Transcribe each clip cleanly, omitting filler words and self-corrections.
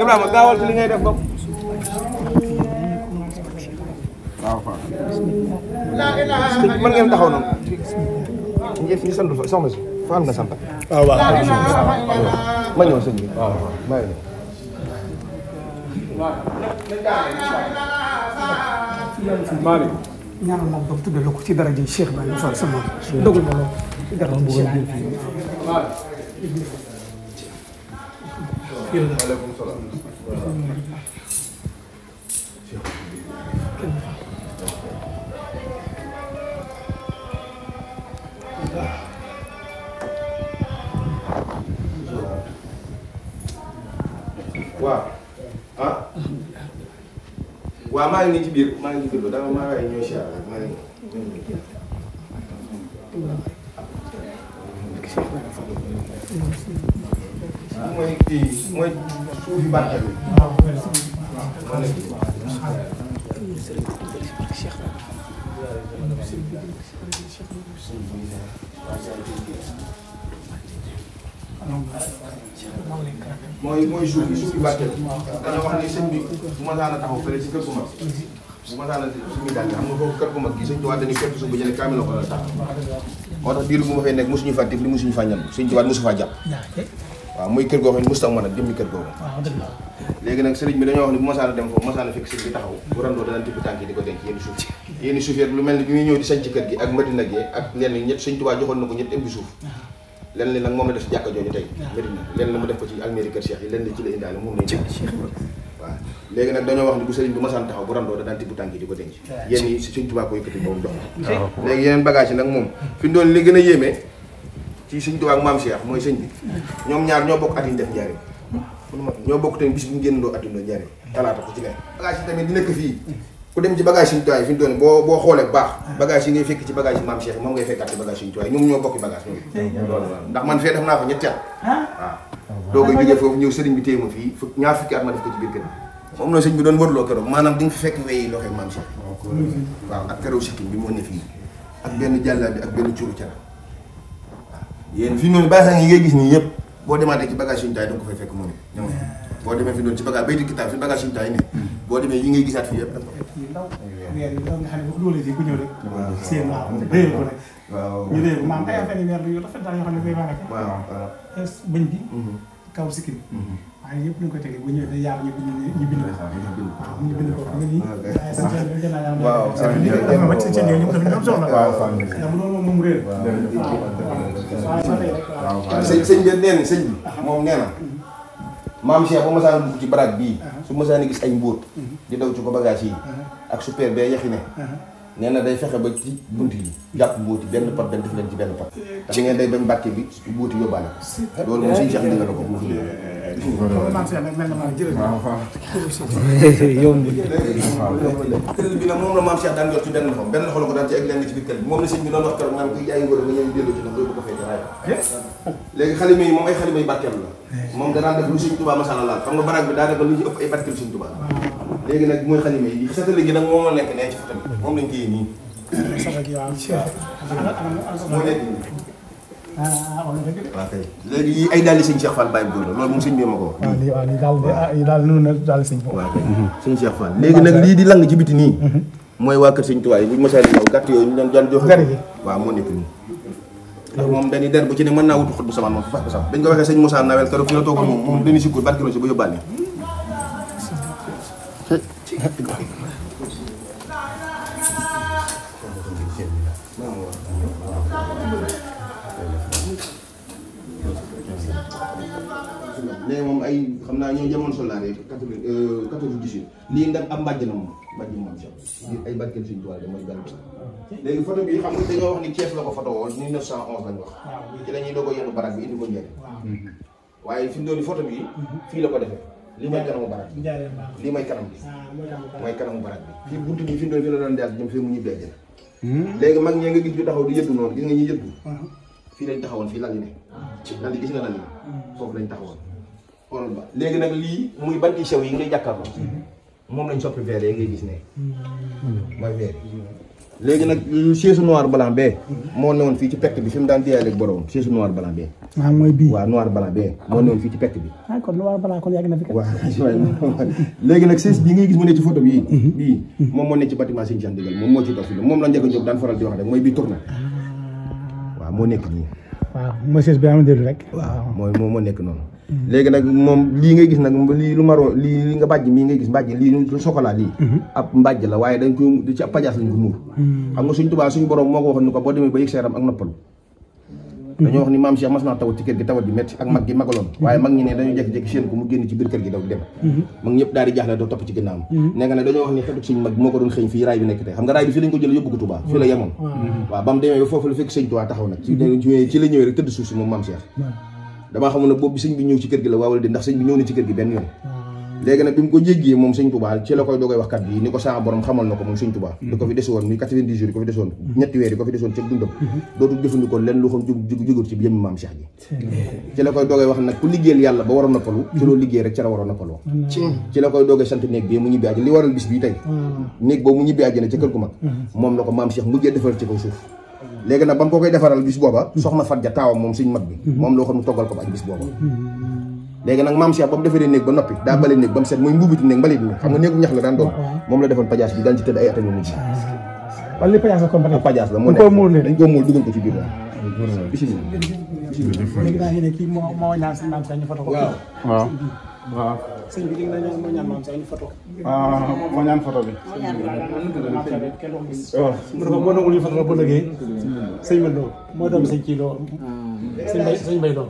Ibrahima gaawal ci li ngay def bopp. waaw waaw. mën ngeen taxaw noonu. njëf ñi sant fa soxna si fan nga sant. waaw waaw. ma ñëw sëñ bi. waaw waaw maa ngi Malick ñaanal moom doom tuddee la ko ci daraja Cheikh Ibrahima Fall sama dogul ma lool ci dara bu gën waaleykum salaam. waaw ah waaw maa ngi nii ci biir maa ngi ci biir dama maa ngi ñëw si yàlla maa ngi mooy kii mooy suufi barke bi maa nekk mooy suufi barke bi dañoo wax ni sëñ bi bu ma daan a taxaw fële ci kër gu mag bu ma daan a suñuy daal xam nga foofu kër gu mag gi sëñ Tuubaa dañuy fekk suuf bu jëlee kaamil ko la tax moo tax diiru bu ma fay nekk mosuñu faa tif li mosuñu faa ñam sëñ Tuubaa mosu faa jàpp waaw muy kër goo xam ne mos tax mën a jëmmi kër googu léegi nag sëriñ bi dañoo wax ni bu masaana dem foofu masaana fekk sëñ bi taxaw bu randoo danañ tibb tànk yi di ko denc yenn suuf lu mel ni bi muy ñëw di sañ ci kër gi ak Madina gi ak lenn ñett sëñ Tuubaa joxoon na ko ñett ëmbi suuf lenn li nag moom la def si jàkka jooju tey Madina lenn la mu def ko ci alméeri kër Cheikh yi lenn li ci la indaale moom lañ waaw léegi nag dañoo wax ni bu sëriñ bi masaan taxaw bu randoo daan tibb tànk yi di ko denc yenn yi sëñ Tuubaa ko yëkkati boobu jox léegi yeneen bagage yi nag moom fi mu doon li gën a yéeme ci sëñ Tuubaa ak maam Cheikh mooy sëñ bi ñoom ñaar ñoo bokk at yi ñu def njariñ ñoo bokk tamit bis bu ñu génnandoo at yi ñu njariñ talaata ko ci ne bagage yi tamit di nekk fii ku dem ci bagage sëñ Tuubaa yi fi mu doon boo xoolee baax bagage yi ngay fekk ci bagage yi maam Cheikh moom ngay fekkaat ci bagage sëñ Tuubaa yi ñoom ñoo bokki bagage loolu ndax man fee def naa fa ñetti at waaw doo koy jógee foofu ñëw sëriñ bi téye ma fii ñaar fukki at ma def ko ci biir kër moom la sëñ bi doon wërloo keroog maanaam di nga fi fekk weyi loxee maam Cheikh waaw ak keroog sikkim bi moo ne fii ak benn jàllaa bi ak benn cuuru cara yéen fi noonu baax yi ngay gis nii yëpp boo demaatee ci bagage suñu taay da nga ko fay fekk moom it boo demee fi noonu ci bagage bayti kitaab fi bagage suñu taay ne boo demee yi ngay gisaat fii yëpp weer yi nga xam ne bu loolee fii ku ñëw rek seen waaw réer ko rek ñu réer ko maam ay affaire yi weer yu rafet daal yoo xam ne koy wane bëñ bi kaw sikkim waaye yëpp ñu koy tegee bu ñëwee day yàlla ñu bind waaw ñu bind ko nga nii waaw moom réer sëñ bi nee na sëñ bi moom nee na maam Cheikh ba masaan dugg ci baraag bii su masaan gis ay mbóot di daw ci ko bagage yi ak super bee yaxi ne nee na day fexe ba ci bunt yi jàpp mbóoti benn pat benn def leen ci benn pat te ngeen day bañ mbàkke bi mbóoti yóbbaale ko loolu moom suñu Cheikh digal na ko mu fi kër bi nag moom la maam Cheikh daan yor ci benn loxo la ko daan ci egg leen ci biir kër bi moom la sëñ bi doon wax keroog naan ko jaay ngóor nga ñëw delloo ci nag loolu bu ko fay raay léegi xalima yi moom ay xalima yu barkeel la moom da daan def lu sëñ Tuubaa masala laal xam nga baraag bi daa def lu ci ëpp ay barkeel sëñ Tuubaa léegi nag mooy xalima yi satale gi nag moom la nekk nee ci foto bi moom lañ téye nii moo nekk nii waaw kay léegi yi ay daal di sëñ Cheikh Fall Baye Góor la loolu moom sëñ bi ma ko wax waaw daal noonu na daal sëñ waaw kay sëñ Cheikh Fall léegi nag lii di lang ci biti nii mooy waa kër sëñ Tuubaa yi buñu mosaan ñëw gàtt yooyu ñu doon daan joxe waaw moo nekk nii ndax moom dañuy der bu ci ne mën naa wutu xut bu samaan moom fi fax ko sax dañ ko waxee sëñ Moussa Nawel keroog fi la toog moom dañuy sikkul barkilo si ba yóbbaale léegi moom ay xam naa ñoo jamono soldaar yi 14 lii ndax am mbàjj na moom mbàjj moom lii ay barkeel suñu tuwaay de mooy benn léegi photo bi xam nga dañoo wax ni Thiès la ko photo woon 1911 lañ wax ci la ñuy doog a yenu barak bi indi ko njëriñ waaye fi mu doon photo bi fii la ko defee lii mooy kanamu barak bi lii mooy kanam bi mooy kanamu barak bi fii buntu bi fi mu doon fi la doon jaar ñoom fii mu ñibbee jël léegi mag ñee nga gis ñu taxaw di yëddu noonu gis nga ñuy yëddu fii lañ taxawoon fii lal yi ne lal yi gis nga lal yi foofu lañ taxawoon xoolal ba léegi nag lii muy banti sew yi ngay jàkkaarloo moom lañ soppi verre yi ngay gis ne mooy verre yi léegi nag chaise noir blanc bee moo newoon fii ci pekk bi fi mu daan diyaale ak borom chaise noir blanc bee. ah mooy bii waaw noir blanc bee moo newoon fii ci pekk bi. ah kon noir blanc kon yàgg na fi. waaw léegi nag chaise bii ngay gis mu ne ci photo bi bii moom moo nekk ci bâtiment Sëñ Cheikh Ndigal moom moo ci dox moom la Ndiaga Diop daan faral di wax rek mooy bii tourné waaw moo nekk nii. waaw mooy chaise bi am na rek. waaw moo nekk noonu. léegi nag moom lii ngay gis nag lii lu maroo lii nga bàjj mii ngay gis mbàjj lii lu chocolat lii ab mbàjj la waaye dañ koy ci ab pajaas lañ ko muur xam nga suñ Tuubaa suñu borom moo ko waxoon ni ko boo demee ba yëg seeram ak noppalu dañoo wax ni maam Cheikh mas naa tawat ci kër gi tawat bi métti ak mag gi magaloon waaye mag ñi ne dañu jékki-jékki seen ko mu génn ci biir kër gi daw dem mag ñëpp daal di jaaxle doo topp ci ginnaawam nekk ne dañoo wax ni xetuk suñ mag moo ko doon xëñ fii raay bi nekk tey xam nga raay bi fii lañ ko jël yóbbu ko Tuubaa fii la yemoon waaw ba mu demee ba foofu la fekk sëñ Tuubaa taxaw nag ci la ñëwee rek tëdd suuf si moom maam Cheikh damaa xamul ne boobu bi sëñ bi ñëw ci kër gi la waawal di ndax sëñ bi ñëw na ci kër gi benn yoon léegi nag bi mu ko jéggee moom sëñ Tuubaa ci la koy doogay wax kat bi ni ko sa borom xamal na ko moom sëñ Tuubaa di ko fi desoon muy 90 jours yi ko fi desoon ñetti weer yi ko fi desoon ci dundam dootul jëfandikoo leen lu xam jógul ci jëmmi maam Cheikh ji ci la koy doogay wax nag ku liggéeyal yàlla ba war a noppalu ci loo liggéey rek ci la war a noppaloo ci la koy doogay sant néeg bi mu ñibbi àjjana li waral bis bii tey néeg boobu mu ñibbi àjjana ci kër gu mag moom la ko maam Cheikh mujjee defal ci kaw suuf léegi nag ba mu ko koy defaral bis booba soxna Fatja taawam moom suñ mag bi moom loo xam ne toggal ko ba ak bis booba léegi nag maam Cheikh ba mu defaree néeg ba noppi daa bale néeg ba mu set muy mbuubitu néeg mbalit mi xam nga néegu ñax la daan doon moom la defoon pajaas bi daan ci tëdd ay atam yu mujj wala li pajaas la kon pajaas la moo nekk dañ koo muul dugal ko ci biir bisimilah léegi daa ne kii moo ñaan si maam Cheikh ñu foto ko waaw waaw sëñ bi dégg naa moo ñaan maam Cheikh ñu foto moo ñaan photo bi mu ne ko boo nangul ñu foto ba léegi sëñ ma doo moo doon sëñ kii loo sëñ bay doo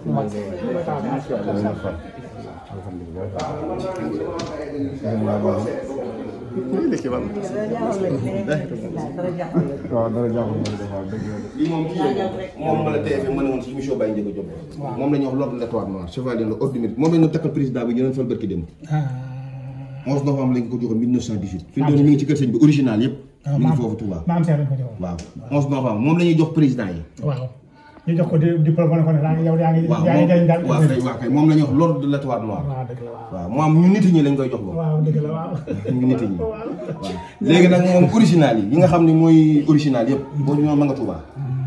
waaw dara jàpp lii moom kii moom la TFM mën na woon si émission Baye Ndiaga Diop moom la ñuy wax l'ordre l'étoile noire chevalier la ordre du mérite moom la ñu takkal président bi ñu doon fal barki dem 11 novembre lañ ko joxoon 1918 fi mu doon mi ngi ci kër sëñ bi original yëpp mi ngi foofu Touba waaw 11 novembre moom la ñuy jox président yi waaw ñu jox ko diplôme ne ko ne yow yaa ngi jëriñ daal waaw kay moom la ñuy wax l'ordre de l'étoile noire waaw moom ñu nit ñi lañ koy jox boobu waaw dëgg la waaw ñu nit ñi waaw léegi nag moom original yi nga xam ne mooy original yëpp boo ñoo ma nga Touba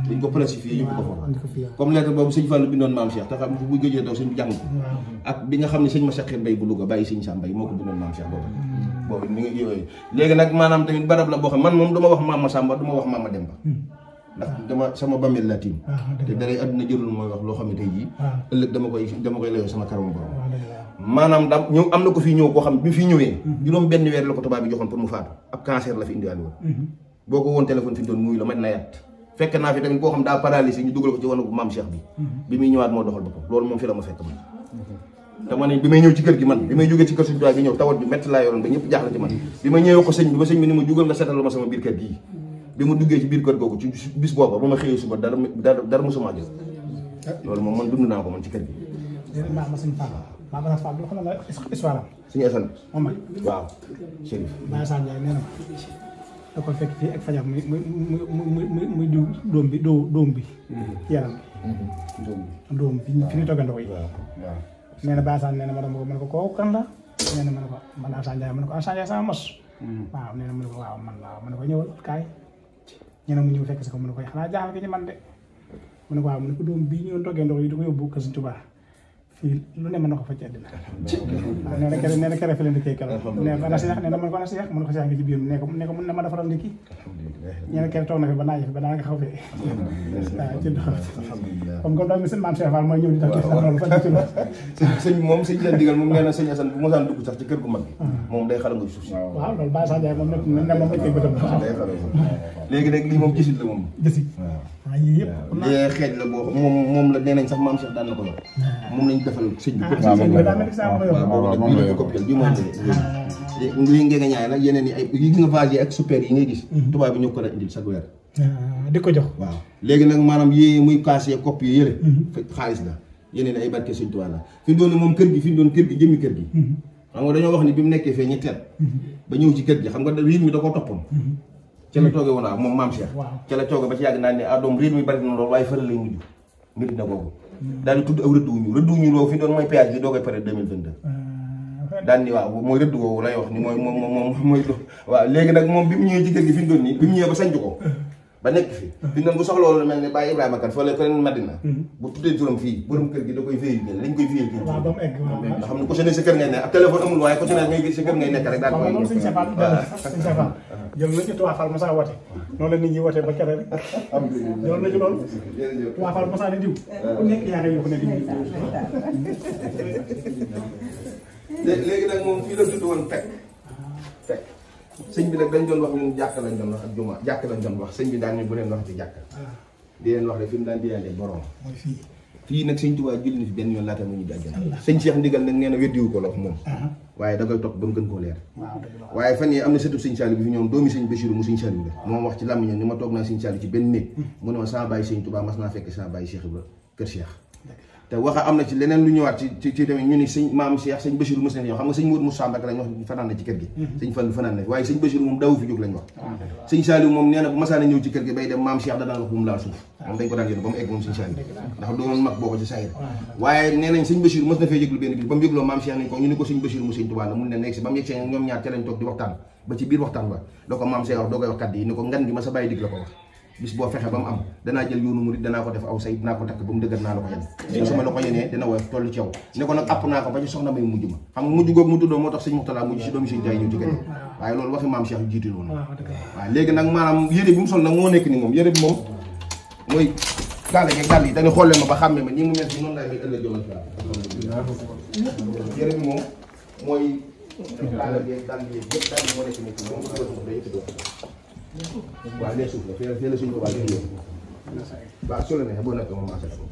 dañ ko plastifié yëpp ko foofu comme lettre boobu sëñ Fallou bindoon maam Cheikh te xam bu gëjee daw sëñ bi jàng ko ak bi nga xam ne sëñ ma Cheikh Mbay bu Louga bàyyi sëñ Sam Mbay moo ko bindoon maam Cheikh boobu mi ngi yooyu léegi nag maanaam tamit barab la boo xam man moom duma wax Mama Samba duma wax Mama Demba ndax dama sama bàmmeel la tiim te daray àdduna jëlul mooy wax loo xam ne tey jii ëllëg dama koy layoo sama karamu borom maanaam daam ñëw am na ko fii ñëw koo xam ne bi fi ñëwee juróom benn weer la ko tubaab bi joxoon pour mu faatu ab cancer la fi indiwaale woon boo ko woon téléphone fi doon muy la mat na yat fekk naa fi tamit koo xam daa paralysé ñu dugal ko ci wanagu maam Cheikh bi muy ñëwaat moo doxal boppam loolu moom fi la ma fekk man te ma ne bi may ñëw ci kër gi man bi may jógee ci kër suñu tubaab bi ñëw tawat bi métti laa yoroon ba ñëpp jaaxle ci man bi ma ñëwee ko sëñ bi ba sëñ bi ni ma jugal nga seetal ma sama biir kër gii bi ma duggee ci biir kër googu ci bis booba ba ma xëyee suba dara mosuma jël loolu moom man dund naa ko man ci kër gi ma sëñ Fall maa bala Fall xam na histoire am suñu Assane moom waaw Chérif Baye Sane Ndiaye nee na da ko fekk fii ak fajar muy diw doom bi ci yaram bi doom bi fi ñu toggandoo yi nee na Baye Sane nee na ma dama ko kooku kan la nee na ma ne ko man Assane Ndiaye ma ne ko Assane Ndiaye sama mos waaw nee na ma ne ko waaw man waaw ma ne ko ñëwal kaay ñu ne mu ñëw fekk si ko mu ne ko xanaa jaaxal nga ci man de mu ne ko waaw mu ne ko doom bii ñu toggee ndox yi di ko yóbbu kër Sëñ Tuubaa fii lu ne mën na ko fa ci àddina waaw nee na kere fi leen di kay kala nee na Seex nee na mën ko ana Seex mën ko Seex nga ci biir ne ko mun na ma defaral ndikki ñee kere toog na fi ba naaj fi ba naa nga xaw fee waaw ci dox comme comme daal mi seen maam Cheikh Fall mooy ñëw di tax ci loolu fa sëñ moom sëñ leen digal moom nee na sëñ Assane bu mosaan dugg sax ci kër gu mag bi moom day xala nga suuf si waaw loolu Baye Sane Ndiaye moom ne moom dañ koy bëtam léegi nag lii moom gisit la moom gësi waaw yii yëpp lii xeej la boo moom la nee nañ sax maam Cheikh daan na ko yor moom lañ defal sëñ bi bi mooy lii ngeen nga ñaay nag yeneen yi ay yi nga vase yi ak super yi ngay gis tubaab bi ñoo ko la indil chaque weer di ko jox waaw léegi nag maanaam yi muy kaas yi kopp yi yële xaalis la yeneen ay barke sëñ Tuubaa la fi mu doon moom kër gi fi mu doon kër gi jëmmi kër gi xam nga dañoo wax ni bi mu nekkee fee ñetteel ba ñëw ci kër gi xam nga riir mi da koo toppoon ca la toogee woon waaw moom maam Cheikh ca la toogee ba ci yàgg naan ne doom riir mi bari na loolu waaye fële lay mujj mbir dina googu daal di tudd aw rëdd wuñu loo fi doon mooy péage bi doo koy pare 2022 daan ni waaw mooy rëdd woowu lay wax ni moom mooy waaw léegi nag moom bi mu ñëwee ci kër gi fi mu doon nii bi mu ñëwee ba sanc ko ba nekk fi fi mu bu soxla woon mel ne Baye Ibrahima Kane fële ko leen Madina bu tuddee turam fii borom kër gi da koy féyal gën lañ koy féyal kii nga xam ne ku si ne sa kër ngay nekk ak téléphone amul waaye ku si ne ngay sa kër ngay nekk rek daal koy loolu sëñ Safal jël na ci Touba Fall Massa wote noonu la nit ñi wote ba kere rek jël na ci loolu Touba Fall Massa ne diw ku nekk yaa ngi yokk ne diw léegi nag moom fii la tudd woon fekk sëñ bi nag dañ doon wax ñun jàkk lañ doon wax ak juma jàkk lañ doon wax sëñ bi daan ñu bu leen wax ci jàkk di leen wax rek fi mu daan diyaale borom fii nag sëñ Tuubaa julli na fi benn yoon laata mu ñu àjjana sëñ Cheikh Ndigal nag nee na weddiwu ko la wax moom waaye da koy topp ba mu gën koo leer waaye fan yi am na sëtu sëñ Saliou bi fi ñoom doomi sëñ Bassirou mu sëñ Saliou la moom wax ci làmmiñam ni ma toog naa sëñ Saliou ci benn néeg mu ne ma sama bàyyi sëñ Tuubaa mas naa fekk sama bàyyi Cheikh Ibra kër Cheikh te waxa am na ci leneen lu ñëwaat ci tamit ñu ni sëñ maam Cheikh sëñ Bassirou mos na yow xam nga sëñ Mourou Moussa Mbacke lañ wax fanaan na ci kër gi sëñ Fallu fanaan na waaye sëñ Bassirou moom daw fi jóg lañ wax sëñ Saliou moom nee na bu masaana ñëw ci kër gi bay dem maam Cheikh danaan wax bu mu laal suuf moom dañ ko daan yéen ba mu egg moom sëñ Saliou ndax doonoon mag boo ko ci sayir waaye nee nañ sëñ Bassirou mos na fee yëglu benn bis ba mu yëgloo maam Cheikh nañ ko ñu ni ko sëñ Bassirou mu sëñ Tuubaa la mun ne nekk si ba mu yegg see ñoom ñaar ca lañ toog di waxtaan ba ci biir waxtaan ba doo ko maam Cheikh wax doo koy wax kàddu yi ni ko ngan gi ma sa bàyyi dig la ko wax bis boo fexe ba mu am danaa jël yoonu murid danaa ko def aw say dinaa ko takk ba mu dëgër naa la ko yen sama la ko yenee dina woyof toll ci yow ne ko nag àpp naa ko ba ci soxna may mujj ma xam nga mujj googu mu tuddoo moo tax sëñ Muxtala mujj si doomi sëñ Jaay ñëw ci kër waaye loolu waxi maam Cheikh jiitu loolu waaw léegi nag maanaam yére bi mu sol nag moo nekk ni moom yére bi moom mooy gàll gi gàll yi dañu xoolee ma ba xàmmee ma nii mu mel si noonu laay may ëllëg jomal fi yére bi moom mooy gàll gi dàll yi yëpp daal moo nekk ni moom day yëpp waaw les suuf la fii la suñu ko waa jënd waaw su la neexee boo nekkee moom maa seet ko.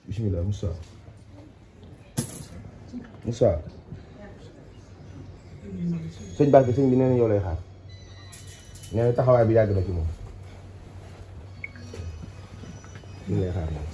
bismillah Moussa sëñ Barke sëñ bi nee na yow lay xaar nee na taxawaay bi yàgg na ci moom ñu lay xaar moom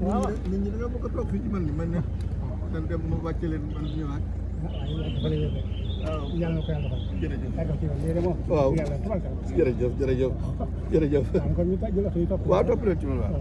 waaw nit ñi da nga bëgg a toog fii ci man ni man ne man dem ma wàcce leen man ñëwaat waaw yàlla na ko yàlla defal waaw jërëjëf kon ñu tàjjal oto yi topp waaw topp leen ci man waaw